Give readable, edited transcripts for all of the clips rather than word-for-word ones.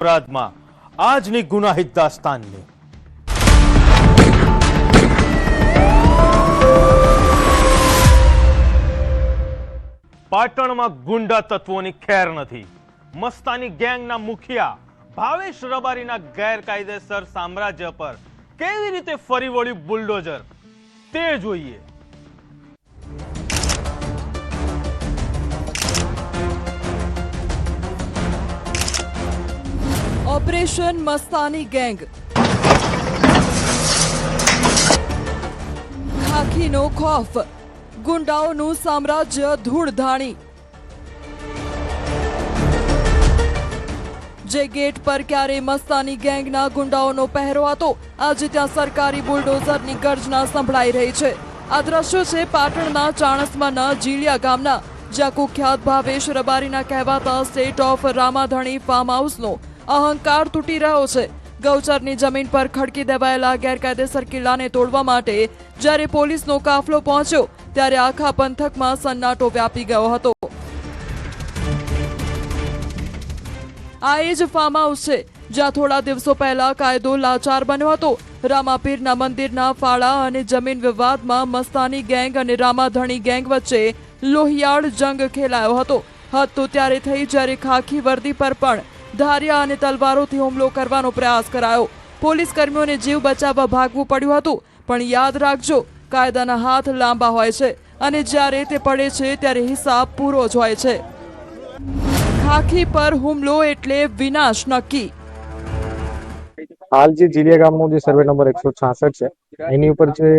અપરાધમાં આજની ગુનાહિત દાસ્તાનની પાટણમાં ગુંડા તત્વોની ખેર નથી। મસ્તાની ગેંગના મુખિયા ભાવેશ રબારીના ગેરકાયદેસર સામ્રાજ્ય પર કેવી રીતે ફરી વળ્યું બુલડોઝર તે જોઈએ। ऑपरेशन मस्तानी गैंग, खाखीनो खौफ, गुंडाओનું સામ્રાજ્ય ધૂળધાણી। જે ગેટ પર ક્યારે મસ્તાની ગેંગના ગુંડાઓનો પહેરો હતો, આજે ત્યાં સરકારી બુલડોઝરની ગર્જના સંભળાઈ રહી છે। આ દ્રશ્યો છે પાટણના ચાણસ્માના જીલિયા ગામના, જ્યાં કુખ્યાત ભાવેશ રબારીના કહેવાતા સ્ટેટ ઓફ રામાધણી ફાર્મ હાઉસનો અહંકાર તૂટી રહ્યો છે। ગૌચરની જમીન પર ખડકી દેવાયેલા ગેરકાયદેસર કિલ્લાને તોડવા માટે જ્યારે પોલીસનો કાફલો પહોંચ્યો ત્યારે આખા પંથકમાં સન્નાટો વ્યાપી ગયો હતો। આ એ જ ફાર્મ હાઉસ છે જ્યાં થોડા દિવસો પહેલા કાયદો લાચાર બન્યો હતો। રામાપીરના મંદિરના ફાળા અને જમીન વિવાદમાં મસ્તાની ગેંગ અને રામાધણી ગેંગ વચ્ચે લોહિયાળ જંગ ખેલાયો હતો। હદ તો ત્યારે થઈ જ્યારે ખાખી વર્દી પર પણ ધારિયા અને તલવારોથી હુમલો કરવાનો પ્રયાસ કરાયો। પોલીસ કર્મીઓને જીવ બચાવવા ભાગવું પડ્યું હતું, પણ યાદ રાખજો, કાયદાના હાથ લાંબા હોય છે અને જ્યારે તે પડે છે ત્યારે હિસાબ પૂરો જ હોય છે। ખાખી પર હુમલો એટલે વિનાશ નક્કી। हाल जे जीलिया गामनो जे सर्वे नंबर 166 છે એની ઉપર જે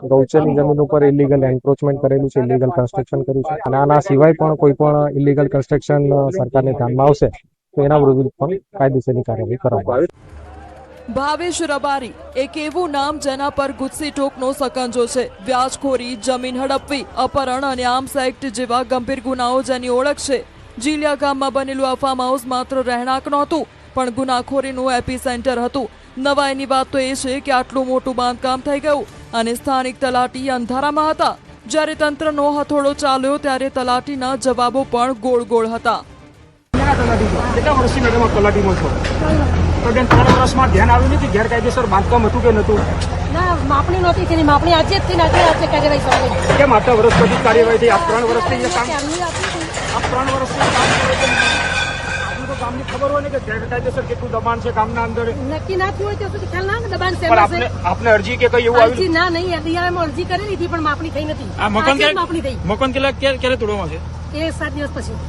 ગૌચરની જમીન ઉપર ઇલીગલ એન્ક્રોચમેન્ટ કરેલું છે, ઇલીગલ કન્સ્ટ્રક્શન કર્યું છે અને આના સિવાય પણ કોઈ પણ ઇલીગલ કન્સ્ટ્રક્શન સરકારને ધ્યાનમાં આવશે તો એના વિરુદ્ધ પણ કાયદેસરની કાર્યવાહી કરવામાં આવશે। ભાવેશ રબારી એક એવું નામ જેના પર ગુસ્સી ટોકનો સકંજો છે। વ્યાજખોરી, જમીન હડપવી, અપહરણ અને આર્મ્સ એક્ટ જેવા ગંભીર ગુનાઓ જેની ઓળખ છે। જીલિયા ગામમાં બનેલું આ ફાર્મ હાઉસ માત્ર રહેણાંક નહોતું, પણ ગુનાખોરીનું એપી સેન્ટર હતું। નવાઈની વાત તો એ છે કે આટલું મોટું બાંધકામ થઈ ગયું અને સ્થાનિક તલાટી અંધારામાં હતા। જ્યારે તંત્રનો હથોડો ચાલ્યો ત્યારે તલાટીના જવાબો પણ ગોળ ગોળ હતા। કેટલા વર્ષથી મેડમ તલાટીમાં છો? તો બેન 3 વર્ષમાં ધ્યાન આવ્યું નથી ગેરકાયદેસર બાંધકામ હતું કે નહોતું? ના, માપણી નહોતી તેની માપણી આજે જ થઈને આજે કાર્યવાહી શરૂ થઈ। કેમ આટલા વર્ષ પછી કાર્યવાહી થઈ? આપ 3 વર્ષથી કામ આપ 3 વર્ષથી કામ કરો છો? આપને તો ગામની ખબર હોય ને કે ગેરકાયદેસર કેટલું દબાણ છે ગામના અંદર? નક્કી ના થયું હોય ત્યાં સુધી ખ્યાલ ના દબાણ છે। પણ આપને અરજી કે કઈ એવું અરજી ના નહીં એડીઆરમાં અરજી કરેલી હતી પણ માપણી થઈ નથી। આ મકાન માપણી થઈ મકાન ક્યારે તોડવામાં છે? એ 7 દિવસ પછી।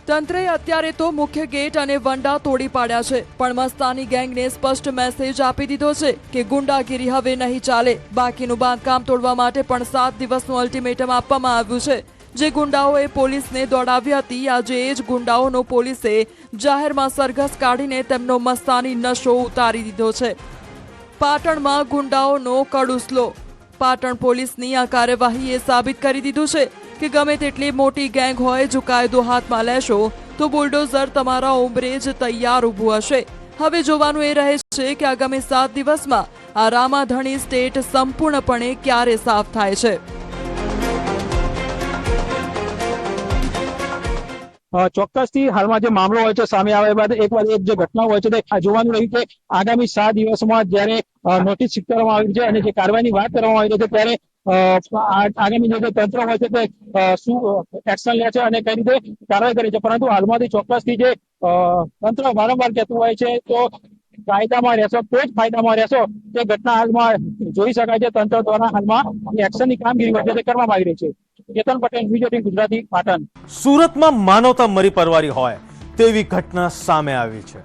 તંત્રે અત્યારે તો મુખ્ય ગેટ અને વંડા તોડી પાડ્યા છે, પણ મસ્તાની ગેંગને સ્પષ્ટ મેસેજ આપી દીધો છે કે ગુંડાગીરી હવે નહીં ચાલે। બાકીનું બાંધકામ તોડવા માટે પણ 7 દિવસનું અલ્ટિમેટમ આપવામાં આવ્યું છે। જે ગુંડાઓએ પોલીસને દોડાવી હતી, આજે એ જ ગુંડાઓનો પોલીસે જાહેરમાં સરઘસ કાઢીને તેમનો મસ્તાની નશો ઉતારી દીધો છે। પાટણમાં ગુંડાઓનો કડુસલો। પાટણ પોલીસની આ કાર્યવાહીએ સાબિત કરી દીધું છે કે ગમે તેટલી મોટી ગેંગ હોય, જો કાયદો હાથમાં લેશો તો બુલડોઝર તમારા ઉંબરે જ તૈયાર ઊભું હશે। હવે જોવાનું એ રહે છે કે આગામી 7 દિવસમાં આ રામાધણી સ્ટેટ સંપૂર્ણપણે ક્યારે સાફ થાય છે। ચોક્કસથી હાલમાં જે મામલો હોય છે સામે આવ્યા બાદ એક જે ઘટના હોય છે તે જોવાનું રહ્યું કે આગામી 7 દિવસમાં જયારે નોટિસ કરવામાં આવી છે અને જે કાર્યવાહીની વાત કરવામાં આવી છે ત્યારે આગામી જે તંત્ર હોય છે તે શું એક્શન લે છે અને કઈ રીતે કાર્યવાહી કરે છે। પરંતુ હાલમાંથી ચોક્કસથી જે તંત્ર વારંવાર કહેતું હોય છે તો કાયદામાં રહેશો તો જ ફાયદામાં રહેશો, તે ઘટના હાલમાં જોઈ શકાય છે। તંત્ર દ્વારા હાલમાં એક્શનની કામગીરી હોય છે તે કરવામાં આવી રહી છે। કેતન પટેલ, વિજય ટીવી ગુજરાતી, પાટણ। સુરતમાં માનવતા મરી પરવારી હોય તેવી ઘટના સામે આવી છે।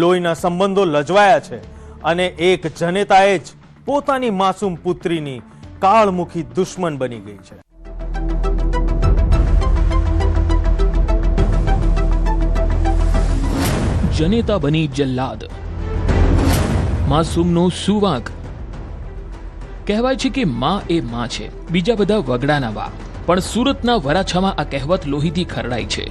લોહીના સંબંધો લજવાયા છે અને એક જનેતાએ જ પોતાની માસૂમ પુત્રીની કાળમુખી દુશ્મન બની ગઈ છે। જનેતા બની જલ્લાદ, માસૂમનો સુવાંક। કહેવાય છે કે માં એ માં છે, બીજા બધા વગડાના વા, પણ સુરતના વરાછામાં આ કહેવત લોહીથી ખરડાઈ છે।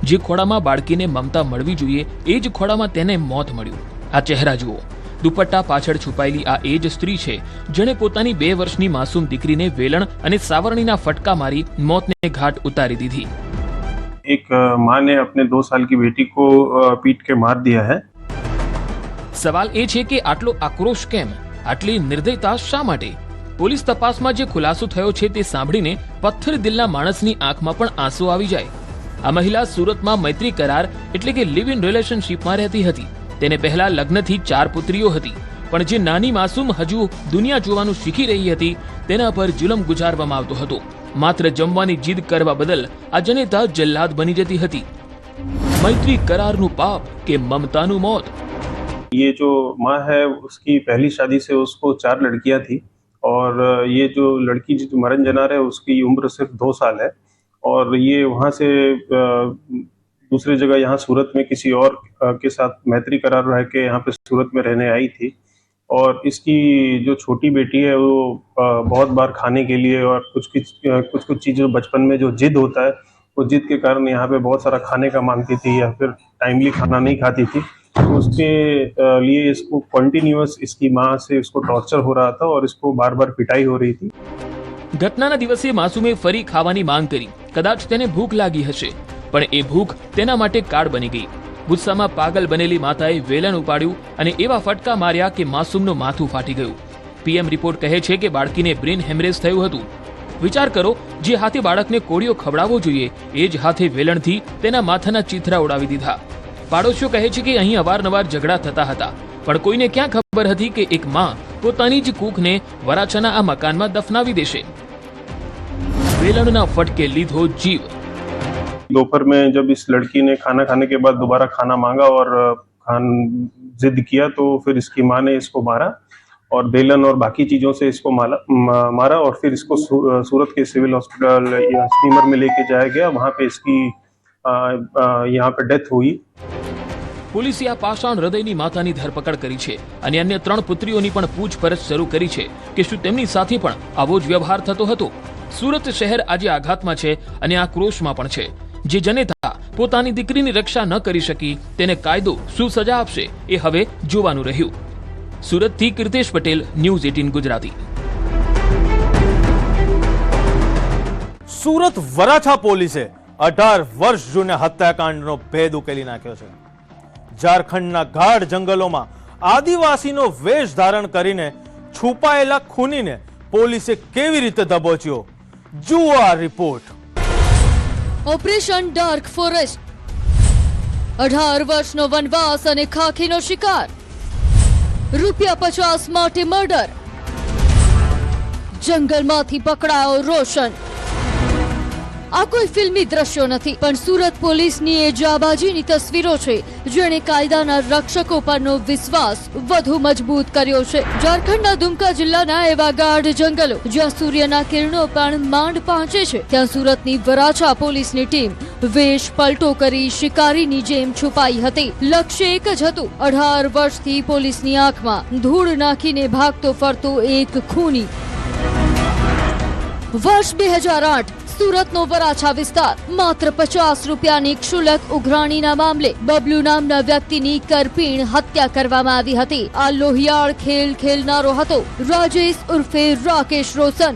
જે ખોળામાં બાળકીને મમતા મળવી જોઈએ એ જ ખોળામાં તેને મોત મળ્યું। આ ચહેરા જુઓ, દુપટ્ટા પાછળ છુપાયેલી આ એ જ સ્ત્રી છે જેણે પોતાની 2 વર્ષની માસૂમ દીકરીને વેલણ અને સાવરણીના ફટકા મારી મોતને ઘાટ ઉતારી દીધી। एक माँ ने अपने 2 साल की बेटी को पीट के मार दिया है। સવાલ એ છે કે આટલો આક્રોશ કેમ, આટલી નિર્દયતા શા માટે? પોલીસ તપાસમાં જે ખુલાસો થયો છે તે સાંભળીને પથ્થર દિલના માણસની આંખમાં પણ આંસુ આવી જાય. આ મહિલા સુરતમાં મૈત્રી કરાર એટલે કે લિવ ઇન રિલેશનશીપમાં રહેતી હતી. તેને પહેલા લગ્નથી 4 પુત્રીઓ હતી, પણ જે નાની માસૂમ હજુ દુનિયા જોવાનું શીખી રહી હતી તેના પર જુલમ ગુજારવામાં આવતો હતો. માત્ર જમવાની જીદ કરવા બદલ આ જનેતા જલ્લાદ બની જતી હતી. મૈત્રી करारનું पाप કે મમતાનું मौत? ये जो माँ है उसकी पहली शादी से उसको 4 लड़कियां थी और ये जो लड़की जो मरण जनार है उसकी उम्र सिर्फ 2 साल है और ये वहाँ से दूसरी जगह यहाँ सूरत में किसी और के साथ मैत्री करार रह के यहाँ पे सूरत में रहने आई थी और इसकी जो छोटी बेटी है वो बहुत बार खाने के लिए और कुछ चीज़ों बचपन में जो जिद होता है वो जिद के कारण यहाँ पे बहुत सारा खाने का मांगती थी या फिर टाइमली खाना नहीं खाती थी. तो उसके लिए इसको कॉन्टिन्यूअस इसकी माँ से इसको टॉर्चर हो रहा था और इसको बार बार पिटाई हो रही थी. ઘટનાના દિવસે માસૂમે ફરી ખાવાની માંગ કરી. કદાચ તેને ભૂખ લાગી હશે, પણ એ ભૂખ તેના માટે કાળ બની ગઈ. ગુસ્સામાં પાગલ બનેલી માતાએ વેલણ ઉપાડ્યું અને એવા ફટકા માર્યા કે માસૂમનું માથું ફાટી ગયું. પીએમ રિપોર્ટ કહે છે કે બાળકીને બ્રેન હેમરેજ થયું હતું. વિચાર કરો, જે હાથે બાળકને કોળિયો ખવડાવવો જોઈએ એ જ હાથે વેલણથી તેના માથાના ચીથરા ઉડાવી દીધા. પાડોશીઓ કહે છે કે અહીં અવારનવાર ઝઘડા થતા હતા, પણ કોઈને ક્યાં ખબર હતી કે એક માં પોતાની જ કૂખને વરાછાના આ મકાનમાં દફનાવી દેશે. વેલણના ફટકે લીધો જીવ. दोपहर में जब इस लड़की ने खाना खाने के बाद दोबारा खाना मांगा और जिद किया तो फिर इसकी माँ ने इसको मारा और बेलन और बाकी चीज़ों से इसको मारा और फिर इसको सूरत के सिविल हॉस्पिटल या स्टीमर में लेके जाया गया. वहाँ पे इसकी यहाँ पे डेथ हुई. પોલીસે આ પાષાણ હૃદયની માતાની ધરપકડ કરી છે અને અન્ય 3 પુત્રીઓની પણ પૂછપરછ શરૂ કરી છે કે શું તેમની સાથે પણ આવો જ વ્યવહાર થતો હતો. સુરત શહેર આજે આઘાતમાં છે અને આક્રોશમાં પણ છે. જે જનેતા પોતાની દીકરીની રક્ષા ન કરી શકી તેને કાયદો શું સજા આપશે એ હવે જોવાનું રહ્યું. સુરતથી કીર્તેશ પટેલ, ન્યૂઝ 18 ગુજરાતી. સુરત વરાછા પોલીસે 18 વર્ષ જૂના હત્યાકાંડનો ભેદ ઉકેલી નાખ્યો છે. ઝારખંડના ગાઢ જંગલોમાં આદિવાસીનો વેશ ધારણ કરીને છુપાયેલા ખૂનીને પોલીસે કેવી રીતે દબોચ્યો, જુઓ આ રિપોર્ટ. Operation dark forest. 18 વર્ષનો વનવાસ અને ખાખીનો શિકાર. ₹50 માટે મર્ડર. જંગલમાંથી પકડાયો રોશન. આ કોઈ ફિલ્મી દ્રશ્યો નથી, પણ સુરત પોલીસની એ જાબાજીની તસવીરો છે જેણે કાયદાના રક્ષકો પરનો વિશ્વાસ વધુ મજબૂત કર્યો છે. ઝારખંડના દુમકા જિલ્લાના એવા ગાઢ જંગલો જ્યાં સૂર્યના કિરણો પણ માંડ પહોંચે છે, ત્યાં સુરતની વરાછા પોલીસની ટીમ વેશ પલટો કરી શિકારીની જેમ છુપાઈ હતી. લક્ષ્ય એક જ હતું, 18 વર્ષથી પોલીસની આંખમાં ધૂળ નાખીને ભાગતો ફરતો એક ખૂની. વર્ષ 2008 સુરતનો વરાછા વિસ્તાર. માત્ર ₹50ની ક્ષુલક ઉઘરાણીના મામલે બબલુ નામના વ્યક્તિની કરપીણ હત્યા કરવામાં આવી હતી. આ લોહિયાળ ખેલ ખેલનારો હતો રાજેશ ઉર્ફે રાકેશ રોશન.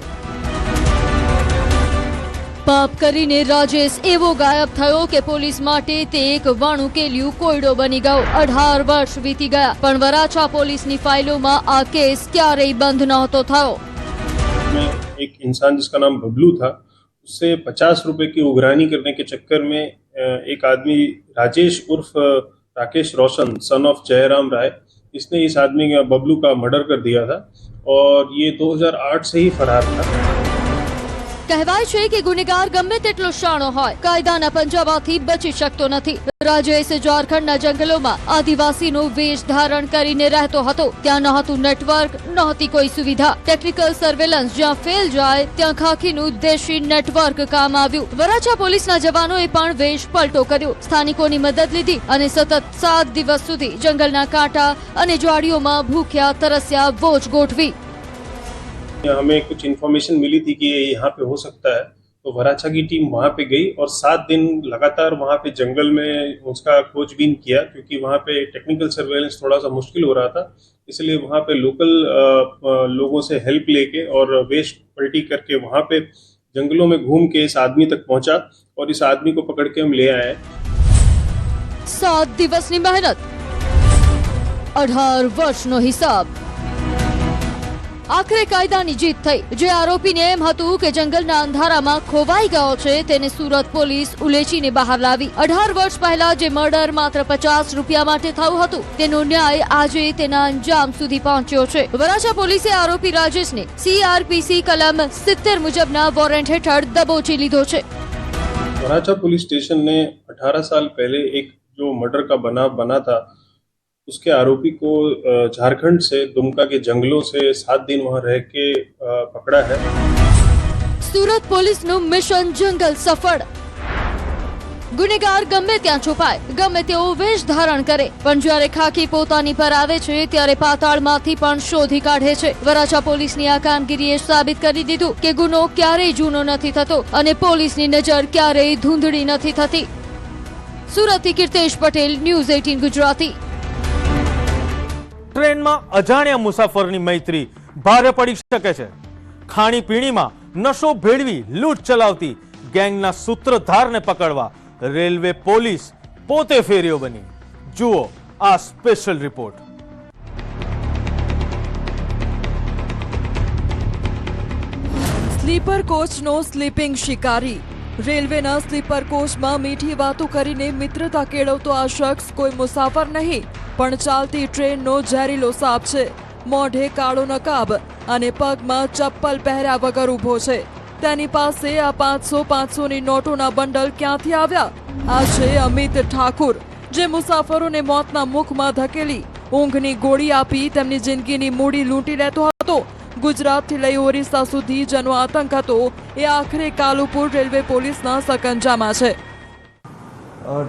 પાપ કરીને રાજેશ એવો ગાયબ થયો કે પોલીસ માટે તે એક વાણુકેલ્યું કોયડો બની ગયો. 18 વર્ષ વીતી ગયા, પણ વરાછા પોલીસની ફાઇલોમાં આ કેસ ક્યારેય બંધ નહોતો થયો. एक इंसान जिसका नाम बबलू था, उससे 50 रुपए की उघरानी करने के चक्कर में एक आदमी राजेश उर्फ राकेश रोशन सन ऑफ जयराम राय, इसने इस आदमी का बबलू का मर्डर कर दिया था और ये 2008 से ही फरार था. કહેવાય છે કે ગુનેગાર ગમે તેટલો શાણો હોય, કાયદાના પંજામાંથી બચી શકતો નથી. રાજેશ ઝારખંડના જંગલોમાં આદિવાસીનો વેશ ધારણ કરીને રહેતો હતો. ત્યાં નહોતું નેટવર્ક, નહોતી કોઈ સુવિધા. ટેકનિકલ સર્વેલન્સ જ્યાં ફેલ જાય ત્યાં ખાખીનું દેશી નેટવર્ક કામ આવ્યું. વરાછા પોલીસના જવાનોએ પણ વેશ પલટો કર્યો, સ્થાનિકોની મદદ લીધી અને સતત 7 દિવસ સુધી જંગલના કાંટા અને જ્વાળીઓમાં ભૂખ્યા તરસ્યા વોચ ગોઠવી. हमें कुछ इन्फॉर्मेशन मिली थी कि ये यहाँ पे हो सकता है, तो वराछा की टीम वहाँ पे गई और 7 दिन लगातार वहाँ पे जंगल में उसका खोजबीन किया, क्योंकि वहाँ पे टेक्निकल सर्वेलेंस थोड़ा सा मुश्किल हो रहा था. इसलिए वहाँ पे लोकल लोगों से हेल्प लेके और वेश पलटी करके वहाँ पे जंगलों में घूम के इस आदमी तक पहुँचा और इस आदमी को पकड़ के हम ले आए. 7 દિવસની મહેનત, 18 વર્ષનો હિસાબ. આખરે કાયદાની જીત થઈ. જે આરોપીને એમ હતું કે જંગલના અંધારામાં ખોવાઈ ગયો છે તેને સુરત પોલીસ ઉલેચીને બહાર લાવી. 18 વર્ષ પહેલા જે મર્ડર માત્ર 50 રૂપિયા માટે થયું હતું તેનો ન્યાય આજે તેના અંજામ સુધી પહોંચ્યો છે. વરાછા પોલીસે આરોપી રાજેશને CRPC કલમ 70 મુજબના વોરંટ હેઠળ દબોચી લીધો છે. वराछा पुलिस स्टेशन ने 18 साल पहले एक जो मर्डर का बना था उसके आरोपी को झारखंड से दुमका के जंगलों से 7 दिन वहां रह के पकड़ा है. સુરત પોલીસનું મિશન જંગલ સફળ. ગુનેગાર ગમે ત્યાં છુપાય, ગમે તેવો વેશ ધારણ કરે, પણ જ્યારે ખાકી પોતાની પર આવે છે ત્યારે પાતાળમાંથી પણ શોધી કાઢે છે. વરાછા પોલીસની આ કામગીરીએ સાબિત કરી દીધું કે ગુનો ક્યારેય જૂનો નથી થતો અને પોલીસની નજર ક્યારેય ધૂંધળી નથી થતી. સુરતથી કીર્તેશ પટેલ, ન્યૂઝ 18 ગુજરાતી. ટ્રેનમાં અજાણ્યા મુસાફરની મૈત્રી ભારે પડી શકે છે. ખાણીપીણીમાં નશો ભેળવી લૂંટ ચલાવતી ગેંગના સૂત્રધારને પકડવા રેલવે પોલીસ પોતે ફેરીઓ બની. જુઓ આ સ્પેશિયલ રિપોર્ટ. સ્લીપર કોચનો સ્લીપિંગ શિકારી. રેલવેના સ્લીપર કોચમાં મીઠી વાતો કરીને મિત્રતા કેળવતો આ શખ્સ કોઈ મુસાફર નહીં પણ ચાલતી ટ્રેનનો ઝેરીલો સાપ છે. મોઢે કાળો નકાબ અને પગમાં ચપ્પલ પહેર્યા વગર ઊભો છે. તેની પાસે આ 500-500ની નોટોના બંડલ ક્યાંથી આવ્યા? આ છે અમિત ઠાકુર, જે મુસાફરોને મોતના મુખમાં ધકેલી ઊંઘની ગોળી આપી તેમની જિંદગીની મૂડી લૂંટી લેતો હતો. ગુજરાતથી લઈ ઓરિસ્સા સુધી જેનો આતંક હતો એ આખરે કાલુપુર રેલવે પોલીસના સકંજામાં છે.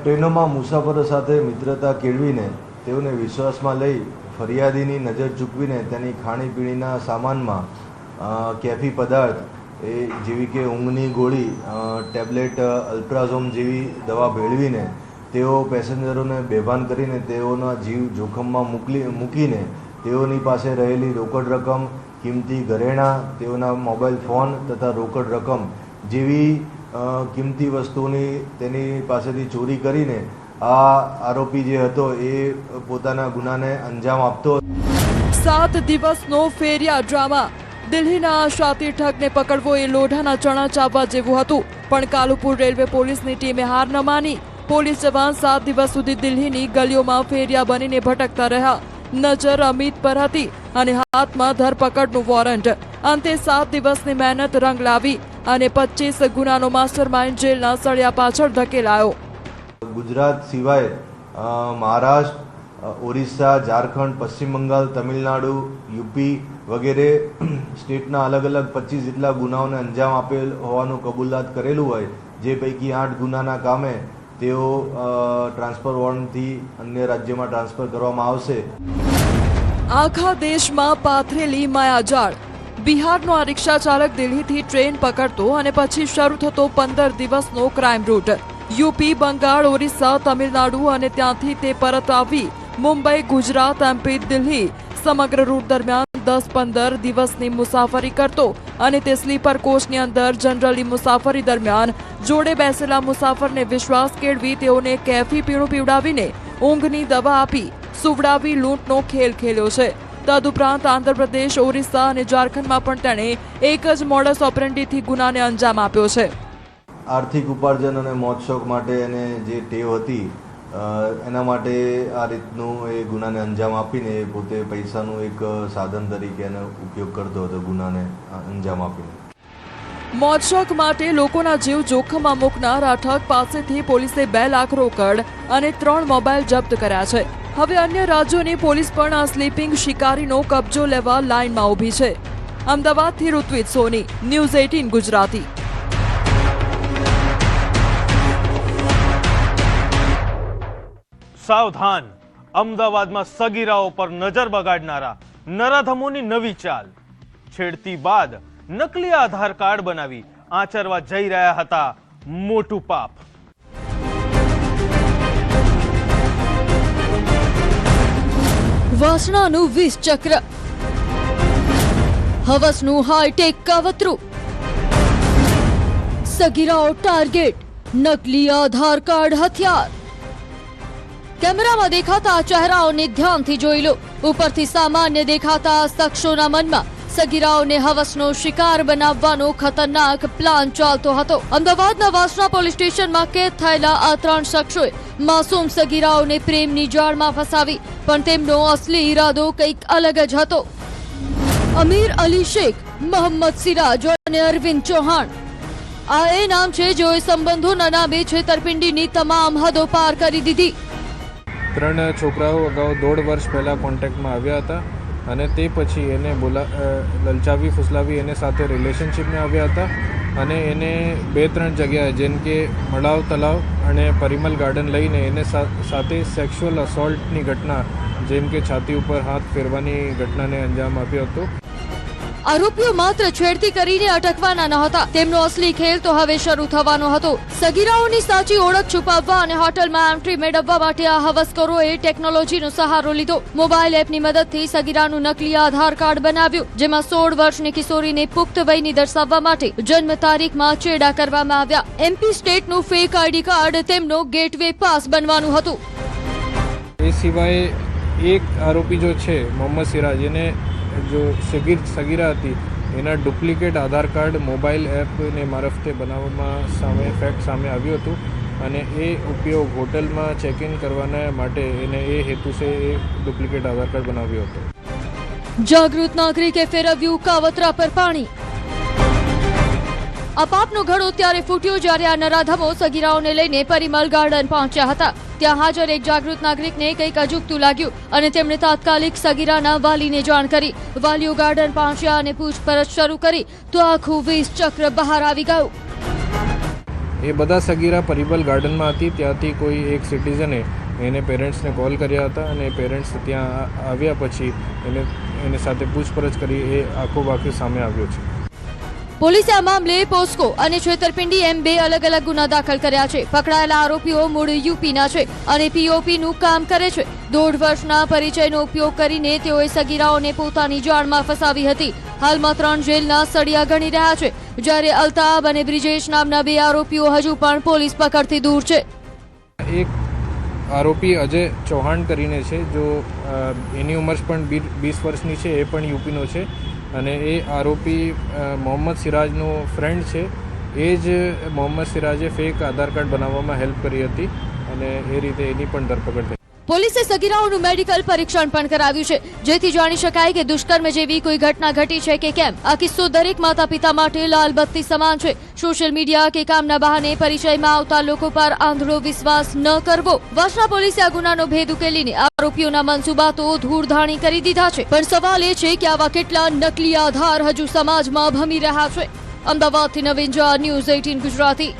ટ્રેનોમાં મુસાફરો સાથે મિત્રતા કેળવીને તેઓને વિશ્વાસમાં લઈ ફરિયાદીની નજર ચૂકવીને તેની ખાણીપીણીના સામાનમાં કેફી પદાર્થ જેવી કે ઊંઘની ગોળી, ટેબ્લેટ, અલ્ટ્રાઝોમ જેવી દવા ભેળવીને તેઓ પેસેન્જરોને બેભાન કરીને તેઓના જીવ જોખમમાં મૂકીને તેઓની પાસે રહેલી રોકડ રકમ, કિંમતી ઘરેણાં, તેઓના મોબાઈલ ફોન તથા રોકડ રકમ જેવી કિંમતી વસ્તુઓની તેની પાસેથી ચોરી કરીને આ આરોપી જે હતો એ પોતાના ગુનાને અંજામ આપતો. 7 દિવસનો ફેરિયા ડ્રામા. દિલ્હીના આ શાतिर ઠગને પકડવો એ લોઢાના ચણા ચાવવા જેવું હતું, પણ કાલુપુર રેલવે પોલીસની ટીમે હાર ન માની. પોલીસ જવાન 7 દિવસ સુધી દિલ્હીની ગલીઓમાં ફેરિયા બનીને ભટકતા રહ્યા. નજર અમિત પર હતી અને હાથમાં ધરપકડનું વોરંટ. અંતે 7 દિવસની મહેનત રંગ લાવી અને 25 ગુનાનો માસ્ટરમાઇન્ડ જેલના સળિયા પાછળ ધકેલાયો. ગુજરાત સિવાય મહારાષ્ટ્ર, ઓરિસ્સા, ઝારખંડ, પશ્ચિમ બંગાળ, તમિલનાડુ, યુપી વગેરે સ્ટેટના અલગ અલગ 25 જેટલા ગુનાઓને અંજામ આપેલ હોવાનું કબૂલાત કરેલું હોય, જે પૈકી 8 ગુનાના કામે તેઓ ટ્રાન્સફર વોરંટથી અન્ય રાજ્યમાં ટ્રાન્સફર કરવામાં આવશે. આખા દેશમાં પાથરેલી માયાજાળ. બિહારનો આ રિક્ષા ચાલક દિલ્હીથી ટ્રેન પકડતો અને પછી શરૂ થતો 15 દિવસનો ક્રાઇમ રૂટ. યુપી, બંગાળ, ઓરિસ્સા, તમિલનાડુ અને ત્યાંથી તે પરત આવી મુંબઈ, ગુજરાત, એમપી, દિલ્હી. સમગ્ર રૂટ દરમિયાન 10-15 દિવસની મુસાફરી કરતો અને તે સ્લીપર કોચની અંદર જનરલી મુસાફરી દરમિયાન જોડે બેસેલા મુસાફરને વિશ્વાસ કેળવી તેઓને કેફી પીણું પીવડાવીને ઊંઘની દવા આપી સુવડાવી લૂંટનો ખેલ ખેલ્યો છે. તદુપરાંત આંધ્રપ્રદેશ, ઓરિસ્સા અને ઝારખંડમાં પણ તેણે એક જ મોડસ ઓપરેન્ડીથી ગુનાને અંજામ આપ્યો છે. આર્થિક ઉપાર્જન અને મોજ શોખ માટે એને જે ટેવ હતી એના માટે આ રીતનું એ ગુનાને અંજામ આપીને એ પોતે પૈસાનું એક સાધન તરીકે એનો ઉપયોગ કરતો હતો, ગુનાને અંજામ આપીને. મોજશોખ માટે લોકોના જીવ જોખમમાં મૂકનાર આ ઠગ પાસેથી પોલીસે 2 લાખ રોકડ અને 3 મોબાઈલ જપ્ત કર્યા છે. હવે અન્ય રાજ્યોની પોલીસ પણ આ સ્લીપિંગ શિકારીનો કબજો લેવા લાઇનમાં ઊભી છે. અમદાવાદથી ઋત્વિજ સોની, ન્યૂઝ 18 ગુજરાતી. સાવધાન, અમદાવાદમાં સગીરાઓ પર નજર બગાડનારા નરાધમોની નવી ચાલ. છેડતી બાદ નકલી આધાર કાર્ડ બનાવી આચરવા જઈ રહ્યા હતા મોટું પાપ. વાસણાનું 20 ચક્ર, હવસનું હાઈટેક કાવતરું, સગીરાઓ ટાર્ગેટ, નકલી આધાર કાર્ડ હથિયાર. કેમેરામાં દેખાતા ચહેરાઓને ધ્યાનથી જોઈ લો. ઉપરથી સામાન્ય દેખાતા શખ્સોના મનમાં સગીરાઓને હવસનો શિકાર બનાવવાનો ખતરનાક પ્લાન ચાલતો હતો. અમદાવાદના વાસણા પોલીસ સ્ટેશનમાં કેદ થયેલા આ 3 શખ્સોએ માસૂમ સગીરાઓને પ્રેમની જાળમાં ફસાવી, પણ તેમનો અસલી ઈરાદો કંઈક અલગ જ હતો. અમીર અલી શેખ, મોહમ્મદ સિરાજ અને અરવિંદ ચૌહાણ આ એ નામ છે જેઓએ સંબંધોના નામે છેતરપિંડીની તમામ હદો પાર કરી દીધી. 3 છોકરાઓ અગાઉ 1.5 વર્ષ પહેલાં કોન્ટેક્ટમાં આવ્યા હતા અને તે પછી એને લલચાવી ફુસલાવી એને સાથે રિલેશનશિપમાં આવ્યા હતા અને એને 2-3 જગ્યાએ જેમ કે મળાવ તલાવ અને પરિમલ ગાર્ડન લઈને એને સાથે સેક્સ્યુઅલ અસોલ્ટની ઘટના જેમ કે છાતી ઉપર હાથ ફેરવાની ઘટનાને અંજામ આપ્યો હતો. આરોપીઓ માત્ર છેડતી કરીને અટકવાના નહોતા, તેમનો અસલી ખેલ તો હવે શરૂ થવાનો હતો. સગીરાઓની સાચી ઓળખ છુપાવવા અને હોટલમાં એન્ટ્રી મેળવવા માટે આ હવસખોરોએ ટેકનોલોજીનો સહારો લીધો. મોબાઈલ એપની મદદથી સગીરાનું નકલી આધાર કાર્ડ બનાવ્યું, જેમાં 16 વર્ષની કિશોરીને પુખ્ત વયની દર્શાવવા માટે જન્મ તારીખમાં ચેડા કરવામાં આવ્યા. MP સ્ટેટનું ફેક આઈડી કાર્ડ તેમનો ગેટવે પાસ બનવાનું હતું. એ સિવાય એક આરોપી જો છે મોહમ્મદ સિરાજ, એને જો સગીરા હતી એના ડુપ્લિકેટ આધાર કાર્ડ મોબાઈલ એપને મારફતે બનાવવામાં ફેક્ટ સામે આવ્યું હતું અને એ ઉપયોગ હોટલમાં ચેક ઇન કરવાના માટે એને એ હેતુસે એ ડુપ્લિકેટ આધાર કાર્ડ બનાવ્યો હતો. જાગૃત નાગરિકે ફેરવ્યું કાવતરા પર પાણી. આ પાપનો ઘડો ત્યારે ફૂટ્યો જ્યારે આ નરાધમો સગીરાઓને લઈને પરિમલ ગાર્ડન પહોંચ્યા હતા. ત્યાં હાજર એક જાગૃત નાગરિકને કંઈક અજુગતું લાગ્યું અને તેમણે તાત્કાલિક સગીરાના વાલીને જાણ કરી. વાલીઓ ગાર્ડન પહોંચ્યા અને પૂછપરછ શરૂ કરી તો આખું 20 ચક્ર બહાર આવી ગયું. એ બધા સગીરા પરિમલ ગાર્ડનમાં હતી. ત્યાંથી કોઈ એક સિટીઝને એને પેરેન્ટ્સને કોલ કર્યા હતા અને પેરેન્ટ્સ ત્યાં આવ્યા પછી એને સાથે પૂછપરછ કરી એ આખું સામે આવ્યો છે. પોલીસે આ મામલે પોસ્કો અને છેતરપિંડી એમ 2 અલગ અલગ ગુના દાખલ કર્યા છે. પકડાયેલા આરોપીઓ મૂળ યુપીના છે અને પીઓપીનું કામ કરે છે. 1.5 વર્ષના પરિચયનો ઉપયોગ કરીને તેઓએ સગીરાઓને પોતાની જાળમાં ફસાવી હતી. હાલમાં 3 જેલના સળિયા ગણી રહ્યા છે, જ્યારે અલ્તાબ અને બ્રિજેશ નામના 2 આરોપીઓ હજુ પણ પોલીસ પકડથી દૂર છે. એક આરોપી અજય ચૌહાણ કરીને છે, જો એની ઉંમર પણ 20 વર્ષની છે, એ પણ યુપીનો છે અને એ આરોપી મોહમ્મદ સિરાજનો ફ્રેન્ડ છે. એ જ મોહમ્મદ સિરાજે ફેક આધાર કાર્ડ બનાવવામાં હેલ્પ કરી હતી અને એ રીતે એની પણ ધરપકડ થઈ. પોલીસે સગીરાઓનું મેડિકલ પરીક્ષણ પણ કરાવ્યું છે, જેથી જાણી શકાય કે દુષ્કર્મ જેવી કોઈ ઘટના ઘટી છે કે કેમ. આ કિસ્સો દરેક માતા પિતા માટે લાલ બત્તી સમાન છે. સોશિયલ મીડિયા કે કામના બહાને પરિચયમાં આવતા લોકો પર આંધળો વિશ્વાસ ન કરવો. વાસણા પોલીસે આ ગુનાનો ભેદ ઉકેલીને આરોપીઓના મનસુબા તો ધૂળધાણી કરી દીધા છે, પણ સવાલ એ છે કે આવા કેટલા નકલી આધાર હજુ સમાજમાં ભમી રહ્યા છે. અમદાવાદથી નવીન ઝા, ન્યૂઝ 18 ગુજરાતી.